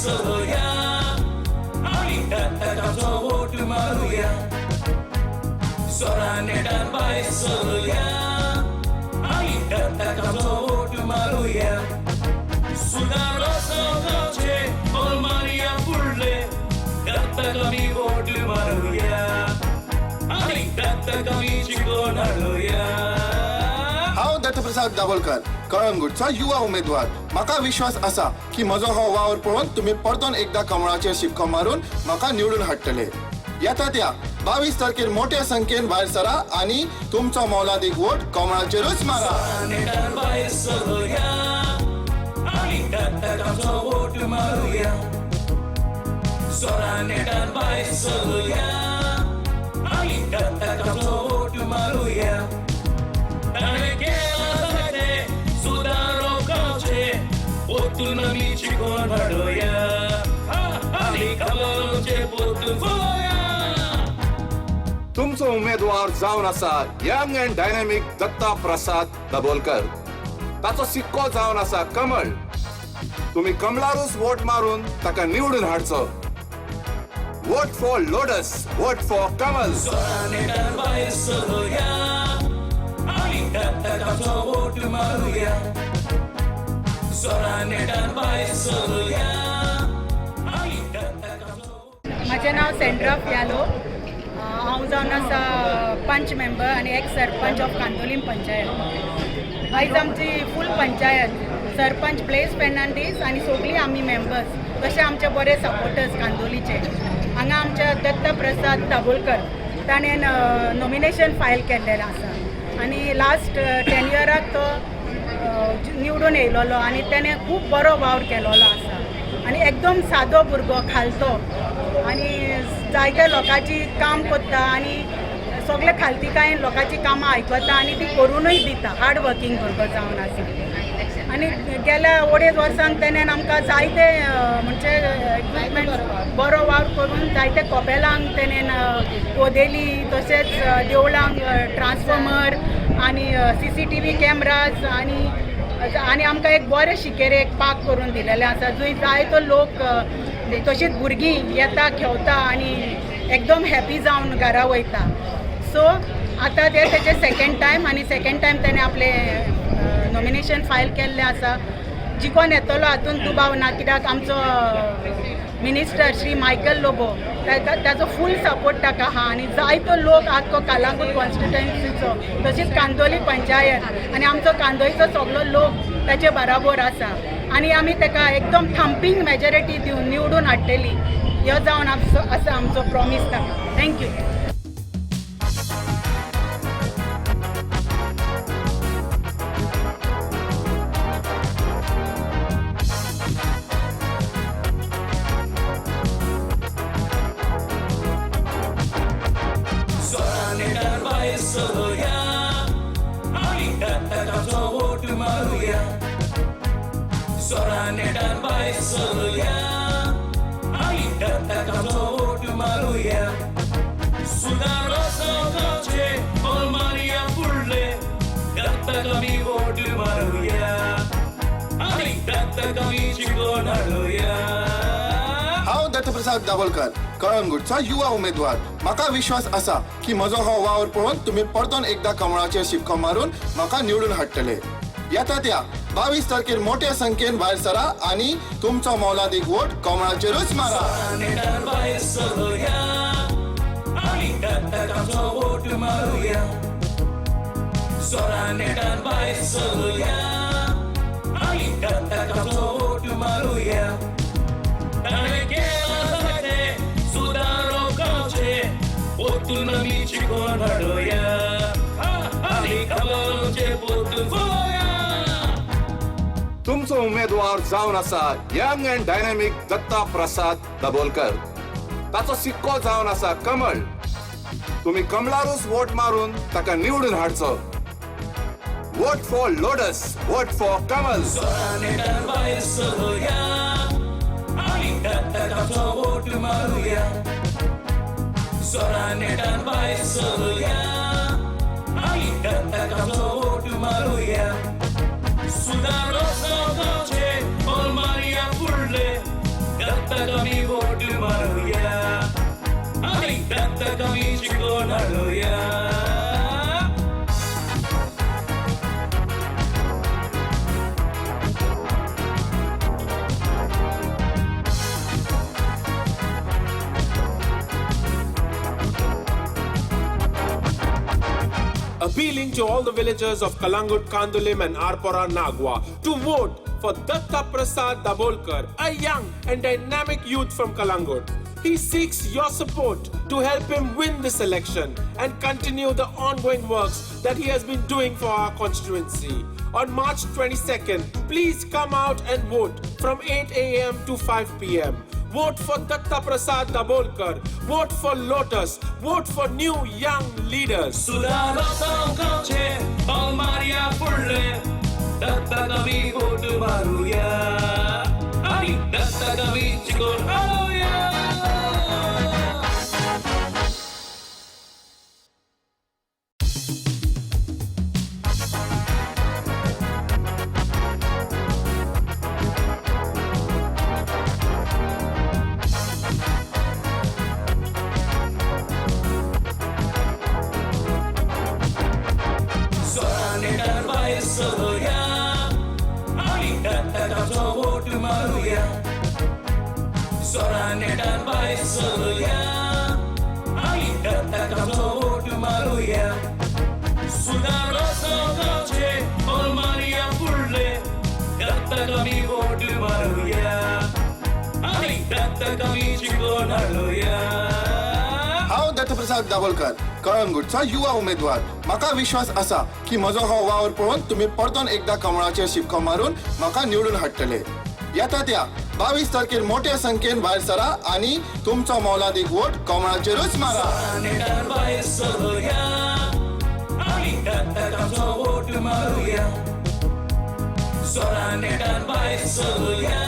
सरूया आणि टकटकाचो वोट मारूया स्वराने डारबाय सरूया आणि टकटकाचो वोट मारूया सुधारो गावचे बोल मारिया फुडले टकटकामी वोट मारूया आणि टकटकामी चिकोन हाडूया. हांव दत्तप्रसाद दाबोलकर कळंगूटचा युवा उमेदवार. म्हाका विश्वास आसा की म्हजो हो वावर पळोवन तुमी परतून एकदा कमळाचेर शिक्को मारून म्हाका निवडून हाडटले. येता त्या 22 तारखेर मोठ्या संख्येन भायर सरा आणि तुमचो मौलादीक वोट कमळाचेरूच मारा. वोट मारूया स्वराने डारबाय सरूया आणि टकटकाचो वोट मारूया सुधारो गावचे पोतून आमी चिकोन हाडूया आणि कमळाचे पोतून फुलोया. तुमचो उमेदवार जावन आसा यंग अँड डायनॅमिक दत्ता प्रसाद दाबोलकर. ताचो सिक्को जावन आसा कमळ. तुम्ही कमळारूच वोट मारून ताका निवडून हाडचो. Vote for lotus, vote for कमल. स्वराने डारबाय सरूया आणि टकटकाचो वोट मारूया स्वराने डारबाय सरूया आणि टकटकाचो. माझे नाव सेंड्रा यालो. हांव जावन आसा पंच मेंबर आनी एक्स सरपंच ऑफ कांदोलीम पंचायत. आयज आमची फूल पंचायत सरपंच ब्लेस फेर्नांडीस आनी सगळीं आमी मेंबर्स तशें आमचे बरे सपोर्टर्स कांदोलीचे. हांगा आमचे दत्त प्रसाद दाबोलकर ताणें नॉमिनेशन फायल केल्लेलें आसा आनी लास्ट 10 इयराक तो निवडून येयलोलो आनी तेणें खूब बरो वावर केलोलो आसा आनी एकदम सादो भुरगो खालतो आनी जायत्या लोकांची काम करता आनी सगळे खालतीकायेन लोकांची कामां आयकता आनी ती करूनय दिता. हार्ड वर्कींग भुरगो जावन आसा आनी गेल्या 2.5 वर्सांक तेणें आमकां जायते म्हणजे इक्विपमेंट बरो वावर करून जायते कॉपेलांक तेणें पोदेली तशेंच देवळांक ट्रान्सफॉर्मर आनी CCTV कॅमेराज आनी आमकां एक बरें शिकेरेक पार्क करून दिलेलें आसा जंय जायतो लोक तशीच भुरगीं येता खेवता आनी एकदम हॅपी जावन घरा वयता. सो आतां तेजें सेकेंड टायम आनी सेकेंड टायम तेणें आपलें नॉमिनेशन फायल केल्लें आसा. जिकोन येतलो हातून दुबाव ना कित्याक आमचो मिनिस्टर श्री मायकल लोबो ताचो फूल सपोर्ट ताका आहा आनी जायतो लोक आख्खो कालांगूट कॉन्स्टिट्युएन्सीचो तशीच कांदोली पंचायत आनी आमचो कांदोळीचो सगळो लोक ताचे बराबर आसा आनी आमी ताका एकदम थंपींग मेजॉरिटी दिवन निवडून हाडटली. ह्यो जावन आसा आमचो प्रॉमीस ताका. थँक्यू. सरूया आणि टकटकाचो वोट मारूया स्वराने डारबाय सरूया आणि टकटकाचो वोट मारूया सुधारो गावचे बोल मारिया फुडले टकटकामी वोट मारूया आणि टकटकामी चिकोन हाडूया. हांव दत्तप्रसाद दाबोलकर कळंगूटचा युवा उमेदवार. म्हाका विश्वास आसा की म्हजो हो वावर पळोवन तुमी परतून एकदा कमळाचेर शिक्को मारून म्हाका निवडून हाडटले. येता त्या 22 तारखेर मोठ्या संख्येन भायर सरा आणि तुमचो मौलादीक वोट कमळाचेरूच मारा. स्वराने डारबाय सरूया आणि टकटकाचो वोट मारूया स्वराने डारबाय सरूया आणि टकटकाचो वोट मारूया सुधारो गावचे पोतून आमी चिकोन हाडूया आणि कमळाचे पोतून फुलोया. तुमचो उमेदवार जावन आसा यंग अँड डायनॅमिक दत्ता प्रसाद दाबोलकर. ताचो सिक्को जावन आसा कमळ. तुम्ही कमळारूच वोट मारून ताका निवडून हाडचो. Vote for lotus, vote for कमल. स्वराने डारबाय सरूया आणि टकटकाचो वोट मारूया स्वराने डारबाय सरूया आणि टकटकाचो वोट मारूया सुधारो गावचे बोल मारिया फुडले appealing to all the villagers of Kalangut, Kandolim and Arpora Nagwa to vote for Datta Prasad Dabolkar, a young and dynamic youth from Kalangut. He seeks your support to help him win this election and continue the ongoing works that he has been doing for our constituency. On March 22nd, please come out and vote from 8 a.m. to 5 p.m. Vote for Datta Prasad Dabolkar. Vote for Lotus. Vote for new young leaders. सुधारो गाउँचे अलमारिया फुल्ले दत्ता कवि भोट मारुया अनि दत्ता कवि चिकोन आउया हांव दत्तप्रसाद दाबोलकर कळंगूटचो युवा उमेदवार. म्हाका विश्वास आसा की म्हजो हो वावर पळोवन तुमी परतून एकदा कमळाचेर शिक्को मारून म्हाका निवडून हाडटले. येता त्या 22 तारखेर मोठ्या संख्येन भायर सरा आणि तुमचो मौलादीक वोट कमळाचेरूच मारा. Soranetan by Soluya